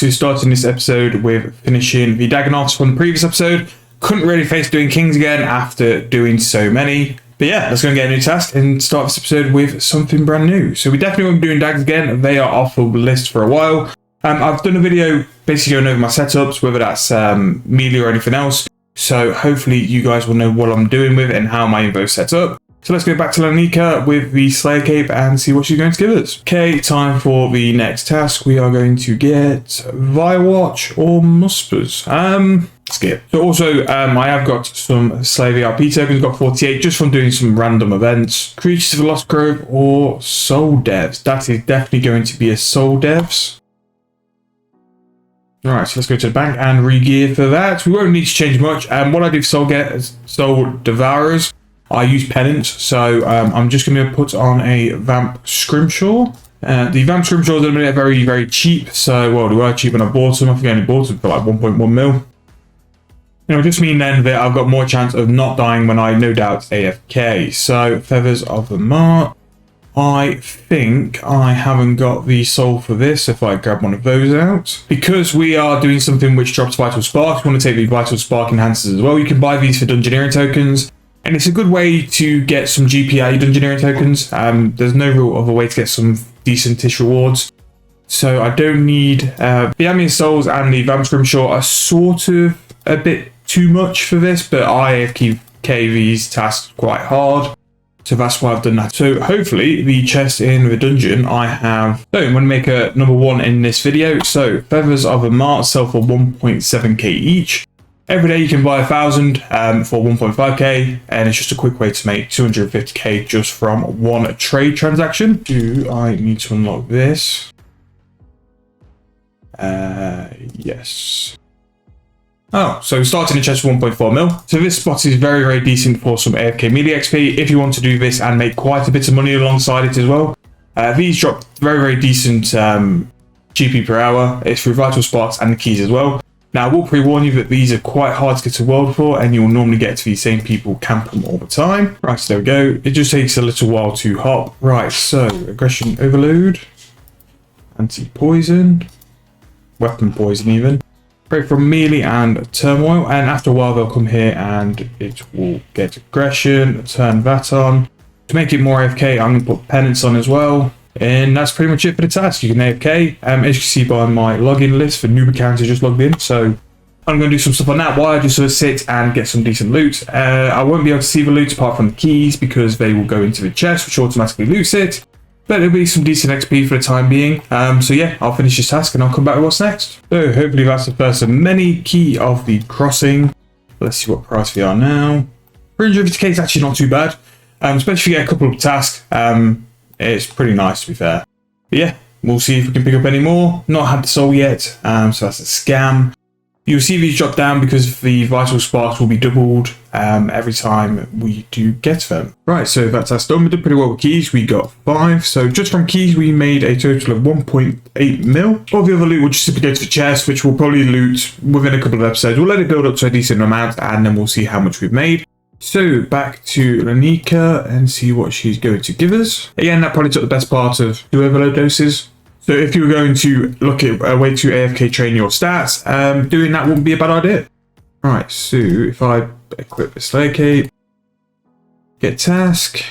so starting this episode with finishing the Dagonoths from the previous episode. Couldn't really face doing Kings again after doing so many. But yeah, let's go and get a new task and start this episode with something brand new. So we definitely won't be doing Dags again. They are off the list for a while. I've done a video basically going over my setups, whether that's melee or anything else. So hopefully you guys will know what I'm doing with and how my info is set up. So let's go back to Lanika with the Slayer Cape and see what she's going to give us. Okay, time for the next task. We are going to get Firewatch or Muspers. Skip. So also, I have got some Slayer VIP tokens, got 48 just from doing some random events. Creatures of the Lost Grove or Soul Devs. That is definitely going to be a Soul Devs. Alright, so let's go to the bank and re-gear for that. We won't need to change much. What I do for Soul Devourers, I use Penance, so I'm just going to put on a Vamp Scrimshaw. The Vamp Scrimshaws are very, very cheap, so, well, they were cheap when I bought them. I think I only bought them for like 1.1 mil. It'll just mean then that I've got more chance of not dying when I no doubt AFK. So, Feathers of the Mart. I think I haven't got the soul for this if I grab one of those out. Because we are doing something which drops Vital Spark, we want to take the Vital Spark enhancers as well. You can buy these for Dungeoneering tokens. And it's a good way to get some GP out of your Dungeoneering tokens. There's no real other way to get some decent-ish rewards. So I don't need... the Ambient Souls and the Vamp Scrimshaw are sort of a bit too much for this, but I AFK these tasks quite hard. So that's why I've done that. So hopefully the chest in the dungeon I have... So I'm going to make a number 1 in this video. So Feathers of a Mart sell for 1.7k each. Every day you can buy 1,000 for 1.5k, and it's just a quick way to make 250k just from one trade transaction. Do I need to unlock this? Yes. Oh, so starting in chest 1.4 mil. So this spot is very, very decent for some AFK melee XP if you want to do this and make quite a bit of money alongside it as well. These drop very, very decent GP per hour. It's through Vital Sparks and the keys as well. Now, I will pre-warn you that these are quite hard to get to world for, and you'll normally get to these same people camp them all the time. Right, so there we go. It just takes a little while to hop. Right, so Aggression Overload, Anti-Poison, Weapon Poison even. Break from Melee and Turmoil, and after a while they'll come here and it will get Aggression, turn that on. To make it more AFK, I'm going to put Penance on as well. And that's pretty much it for the task. You can AFK. As you can see by my login list, for noob accounts I just logged in. So I'm going to do some stuff on that while I just sort of sit and get some decent loot. I won't be able to see the loot apart from the keys because they will go into the chest, which automatically loots it. But there'll be some decent XP for the time being. So yeah, I'll finish this task and I'll come back with what's next. So hopefully that's the first of many. Key of the Crossing. Let's see what price we are now. 350k is actually not too bad. Especially if you get a couple of tasks. It's pretty nice to be fair. But yeah, we'll see if we can pick up any more. Not had the soul yet, so that's a scam. You'll see these drop down because the Vital Sparks will be doubled every time we do get them. Right, so that's us done. We did pretty well with keys. We got 5. So just from keys, we made a total of 1.8 mil. All the other loot will just simply go to the chest, which we'll probably loot within a couple of episodes. We'll let it build up to a decent amount, and then we'll see how much we've made. So back to Lanika and see what she's going to give us. Again, that probably took the best part of 2 overload doses. So if you were going to look at a way to AFK train your stats, doing that wouldn't be a bad idea. Right, so if I equip the Slayer Cape, get task,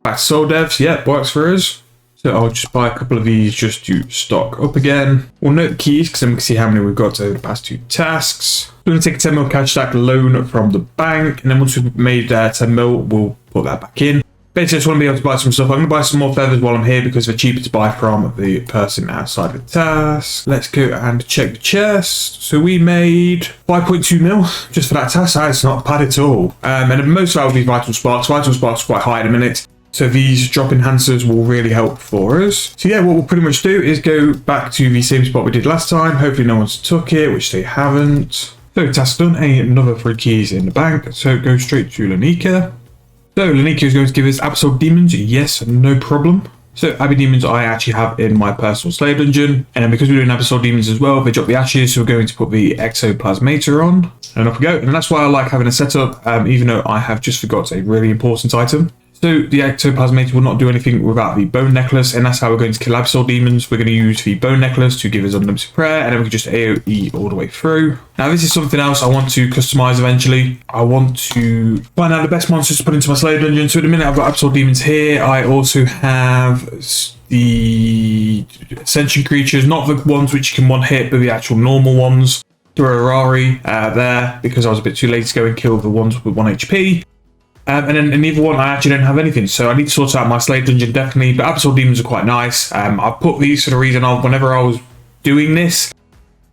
back to Soul Devs, yep, works for us. So I'll just buy a couple of these just to stock up again. We'll note the keys because then we can see how many we've got over the past 2 tasks. We're going to take a 10 mil cash stack loan from the bank, and then once we've made 10 mil, we'll put that back in. Basically, I just want to be able to buy some stuff. I'm going to buy some more feathers while I'm here because they're cheaper to buy from the person outside the task. Let's go and check the chest. So we made 5.2 mil just for that task. That's not bad at all. And most of that will be Vital Sparks. Vital Sparks are quite high in a minute. So these drop enhancers will really help for us. So yeah, what we'll pretty much do is go back to the same spot we did last time. Hopefully no one's took it, which they haven't. So task done, another 3 keys in the bank. So go straight to Lanika. So Lanika is going to give us Absol Demons. Yes, no problem. So Abbey Demons I actually have in my personal slave dungeon. And then because we're doing Absol Demons as well, they drop the ashes. So we're going to put the Exoplasmator on. And off we go. And that's why I like having a setup, even though I have just forgot a really important item. So the ectoplasmates will not do anything without the bone necklace, and that's how we're going to kill abyssal demons. We're going to use the bone necklace to give us unlimited prayer, and then we can just AoE all the way through. Now this is something else I want to customize eventually. I want to find out the best monsters to put into my slave dungeon. So at the minute I've got abyssal demons here. I also have the ascension creatures, not the ones which you can one hit, but the actual normal ones. Through Arari there, because I was a bit too late to go and kill the ones with 1 HP. And then in either one, I actually don't have anything, so I need to sort out my slave dungeon definitely. But abyssal demons are quite nice. I put these for the reason of whenever I was doing this,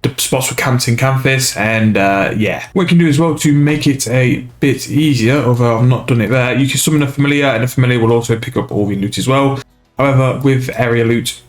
the spots were camped in Canthus, and yeah. What you can do as well to make it a bit easier, although I've not done it there, you can summon a familiar, and a familiar will also pick up all the loot as well. However, with area loot,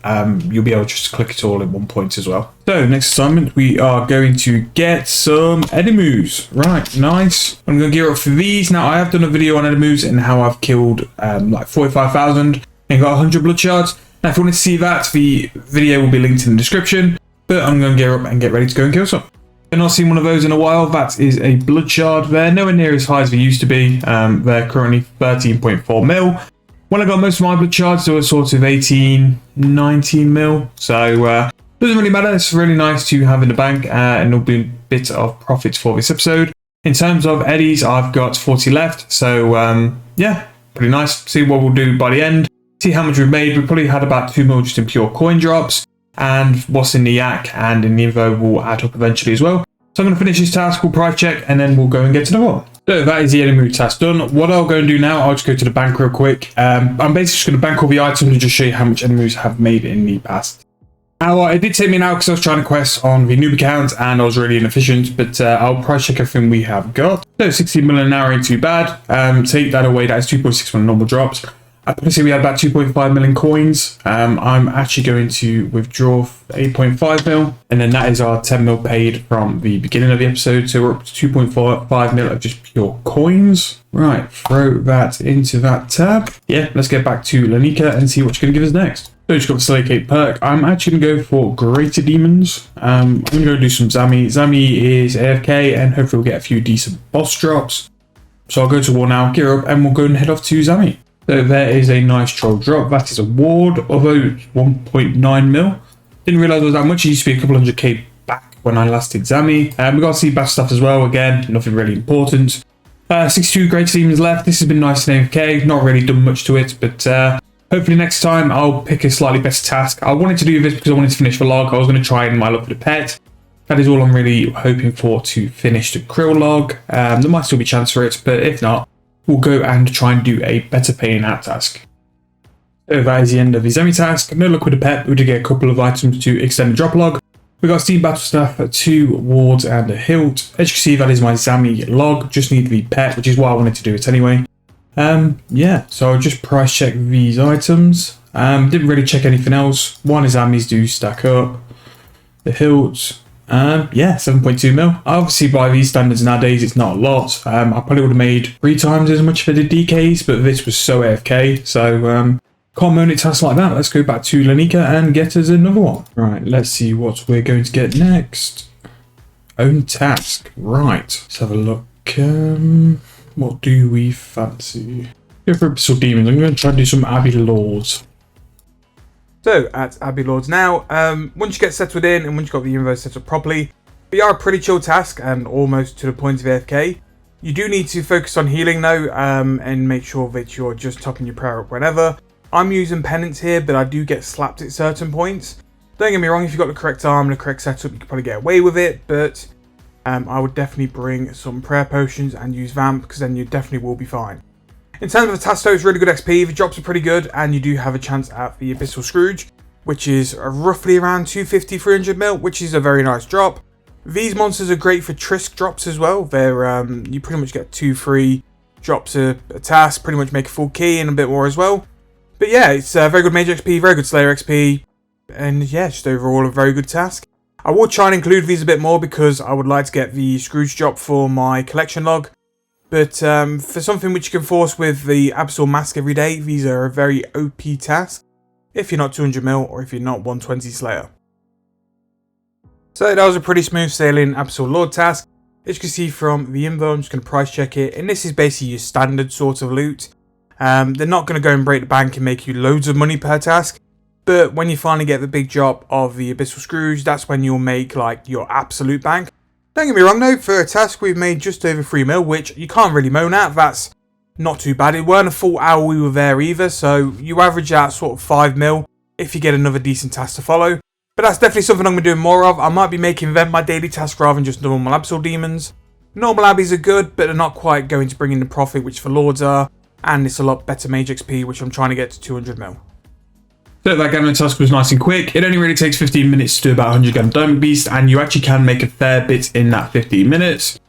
you'll be able just to click it all in one point as well. So, next assignment, we are going to get some enemies. Right, nice. I'm going to gear up for these. Now, I have done a video on enemies and how I've killed like 45,000 and got 100 blood shards. Now, if you want to see that, the video will be linked in the description. But I'm going to gear up and get ready to go and kill some. I've not seen one of those in a while. That is a blood shard. They're nowhere near as high as they used to be. They're currently 13.4 mil. When I got most of my blood shards, they were sort of 18, 19 mil. So, doesn't really matter. It's really nice to have in the bank, and there'll be a bit of profits for this episode. In terms of eddies, I've got 40 left. So, yeah, pretty nice. See what we'll do by the end. See how much we've made. We probably had about 2 mil just in pure coin drops. And what's in the yak and in the info will add up eventually as well. So I'm going to finish this task, we'll price check, and then we'll go and get to the one. So that is the enemy task done. What I'll go and do now, I'll just go to the bank real quick. I'm basically just going to bank all the items and just show you how much enemies have made in the past. Now, it did take me an hour because I was trying to quest on the noob account and I was really inefficient, but I'll price check everything we have got. So 16 million an hour ain't too bad. Take that away, that is 2.6 million normal drops. I probably say we had about 2.5 million coins. I'm actually going to withdraw 8.5 mil, and then that is our 10 mil paid from the beginning of the episode. So we're up to 2.5 mil of just pure coins. Right, throw that into that tab. Yeah, let's get back to Lanika and see what she's going to give us next. So just got the Slay perk. I'm actually going to go for Greater Demons. I'm going to go do some Zami. Zami is AFK, and hopefully we'll get a few decent boss drops. So I'll go to war now, gear up, and we'll go and head off to Zami. So there is a nice troll drop. That is a ward, although it's 1.9 mil. Didn't realise it was that much. It used to be a couple 100k back when I last did Zami. We got to see bad stuff as well. Again, nothing really important. 62 great demons left. This has been nice in AFK. Not really done much to it, but hopefully next time I'll pick a slightly better task. I wanted to do this because I wanted to finish the log. I was going to try and my luck with the pet. That is all I'm really hoping for, to finish the krill log. There might still be a chance for it, but if not, we'll go and try and do a better paying out task. So that is the end of the Zemi task. No luck with the pet, we did get a couple of items to extend the drop log. We got Steam Battle Staff, 2 wards and a hilt. As you can see, that is my Zami log. Just need the pet, which is why I wanted to do it anyway. Yeah, so I'll just price check these items. Didn't really check anything else. One is Zamis do stack up. The hilt. Yeah, 7.2 mil. Obviously, by these standards nowadays, it's not a lot. I probably would have made 3 times as much if I did DKs, but this was so AFK, so can't moan it tasks like that. Let's go back to Lanika and get us another one. Right, let's see what we're going to get next. Own task. Right, let's have a look. What do we fancy? Go for Abyssal Demons. I'm going to try and do some Abbey Lords. So, at Abbey Lords now, once you get settled in and once you've got the info set up properly, we are a pretty chill task and almost to the point of AFK. You do need to focus on healing though, and make sure that you're just topping your prayer up whenever. I'm using penance here, but I do get slapped at certain points. Don't get me wrong, if you've got the correct arm and the correct setup, you can probably get away with it, but I would definitely bring some prayer potions and use Vamp, because then you definitely will be fine. In terms of the task though, it's really good XP, the drops are pretty good, and you do have a chance at the Abyssal Scrooge, which is roughly around 250-300 mil, which is a very nice drop. These monsters are great for Trisk drops as well. They're you pretty much get 2 free drops a task, pretty much make a full key and a bit more as well. But yeah, it's a very good Mage XP, very good Slayer XP, and yeah, just overall a very good task. I will try and include these a bit more because I would like to get the Scrooge drop for my collection log. But for something which you can force with the Abyssal Mask every day, these are a very OP task. If you're not 200 mil or if you're not 120 Slayer. So that was a pretty smooth sailing Abyssal Lord task. As you can see from the info, I'm just going to price check it. And this is basically your standard sort of loot. They're not going to go and break the bank and make you loads of money per task. But when you finally get the big job of the Abyssal Screws, that's when you'll make like your absolute bank. Don't get me wrong though, for a task we've made just over 3 mil, which you can't really moan at. That's not too bad. It weren't a full hour we were there either, so you average out sort of 5 mil if you get another decent task to follow. But that's definitely something I'm going to be doing more of. I might be making them my daily task rather than just normal Abyssal Demons. Normal Abbeys are good, but they're not quite going to bring in the profit which the Lords are, and it's a lot better Mage XP, which I'm trying to get to 200 mil. So that Gathering task was nice and quick. It only really takes 15 minutes to do about 100 Ganodermic Beast, and you actually can make a fair bit in that 15 minutes.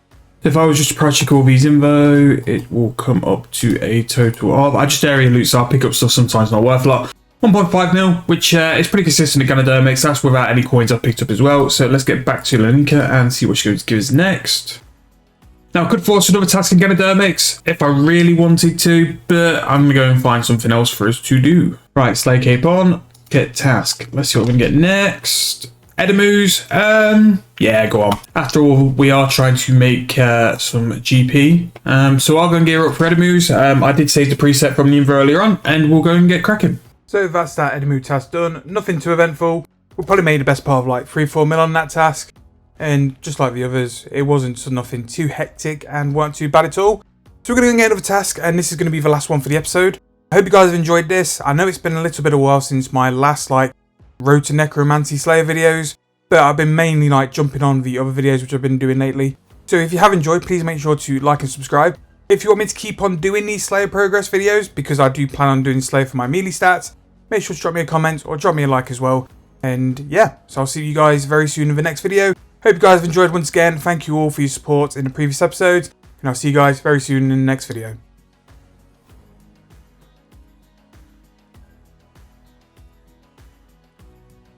If I was just to price check all these info, it will come up to a total of, I just area loot, so I'll pick up stuff sometimes not worth a lot. 1.5 mil, which is pretty consistent at Ganodermics. That's without any coins I've picked up as well. So let's get back to Lanika and see what she's going to give us next. Now, I could force another task in Ganodermics if I really wanted to, but I'm going to go and find something else for us to do. Right, Slay Cape on, get task. Let's see what we're going to get next. Edemus, yeah, go on. After all, we are trying to make some GP. So I'll go and gear up for Edemus. I did save the preset from the info earlier on, and we'll go and get cracking. So that's that Edemu task done. Nothing too eventful. We probably made the best part of like 3-4 mil on that task. And just like the others, it wasn't nothing too hectic and weren't too bad at all. So we're going to get another task, and this is going to be the last one for the episode. I hope you guys have enjoyed this. I know it's been a little bit of a while since my last like Road to Necromancy Slayer videos, but I've been mainly like jumping on the other videos which I've been doing lately. So if you have enjoyed, please make sure to like and subscribe. If you want me to keep on doing these Slayer progress videos, because I do plan on doing Slayer for my melee stats, make sure to drop me a comment or drop me a like as well. And yeah, so I'll see you guys very soon in the next video. Hope you guys have enjoyed once again. Thank you all for your support in the previous episodes, and I'll see you guys very soon in the next video.